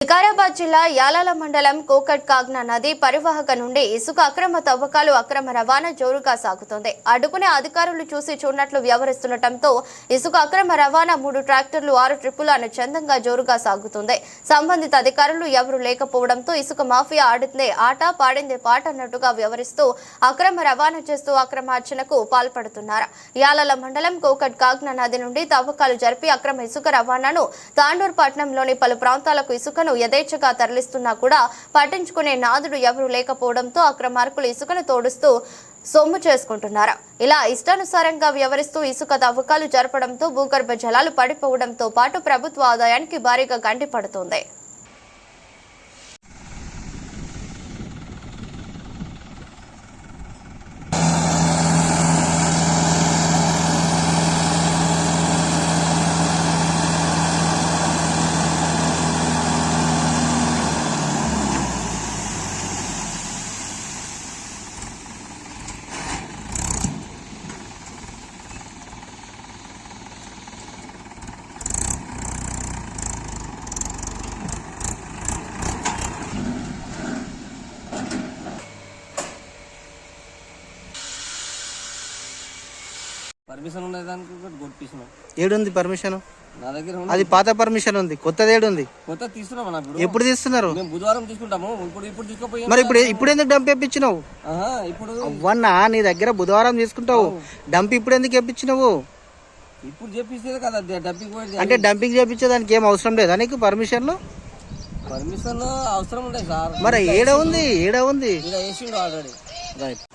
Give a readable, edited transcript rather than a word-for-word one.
వికారాబాద్ జిల్లా యాలాల మండలం కోకట్ కాగ్నా నది పరివాహక నుండి ఇసుక అక్రమ తవ్వకాలు అక్రమ రవాణా జోరుగా సాగుతోంది. అడ్డుకునే అధికారులు చూసి చూడనట్లు వ్యవహరిస్తుండటంతో ఇసుక అక్రమ రవాణా 3 ట్రాక్టర్లు 6 ట్రిప్పులు అనే చందంగా జోరుగా సాగుతుంది. సంబంధిత అధికారులు ఎవరూ లేకపోవడంతో ఇసుక మాఫియా ఆడిందే ఆట పాడిందే పాట అన్నట్టుగా వ్యవహరిస్తూ అక్రమ రవాణా చేస్తూ అక్రమార్జనకు పాల్పడుతున్నారు. యాలాల మండలం కోకట్ కాగ్నా నది నుండి తవ్వకాలు జరిపి అక్రమ ఇసుక రవాణాను తాండూరు పట్టణంలోని పలు ప్రాంతాలకు ఇసుకను యథేచ్ఛగా తరలిస్తున్నా కూడా పట్టించుకునే నాదుడు ఎవరూ లేకపోవడంతో అక్రమార్కులు ఇసుకను తోడుస్తూ సొమ్ము చేసుకుంటున్నారు. ఇలా ఇష్టానుసారంగా వ్యవహరిస్తూ ఇసుక తవ్వకాలు జరపడంతో భూగర్భ జలాలు పడిపోవడంతో పాటు ప్రభుత్వ ఆదాయానికి భారీగా గండి పడుతోంది. పర్మిషన్ ఉండేదానికి కొట్టిస్తున్నాం. ఏడుంది పర్మిషన్? నా దగ్గర అది పాత పర్మిషన్ ఉంది, కొత్తది ఏడుంది? కొత్త తీస్తున్నాం. ఎప్పుడు తీస్తున్నారు? మేము బుధవారం తీసుకుంటాము. ఇప్పుడు తీసుకోపోయాం. మరి ఇప్పుడు ఎందుకు డంప్ ఎప్పించినావు? ఇప్పుడు అవ్వన్నా నీ దగ్గర బుధవారం తీసుకుంటావు, డంప్ ఇప్పుడు ఎందుకు ఎప్పించినావు? ఇప్పుడు చెప్పిస్తే కదా డంపింగ్ పోయి. అంటే డంపింగ్ చేపించేదానికి ఏం అవసరం లేదా నీకు పర్మిషన్లు? పర్మిషన్ అవసరం ఉండే సార్. మరి ఏడ ఉంది? వేసిండు ఆల్రెడీ. రైట్.